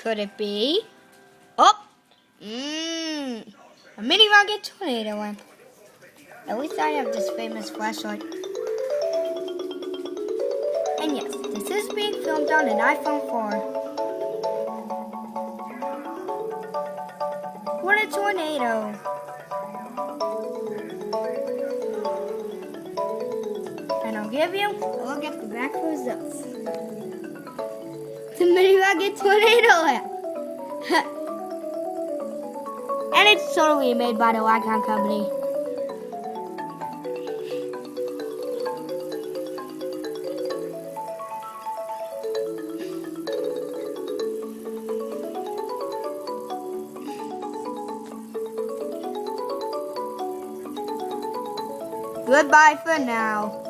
could it be? Oh! A mini rocket tornado lamp. At least I have this famous flashlight. And yes, this is being filmed on an iPhone 4. What a tornado! And I'll give you a look at the back results. It's a mini rocket tornado lamp. And it's totally made by the Lycon company. Goodbye for now.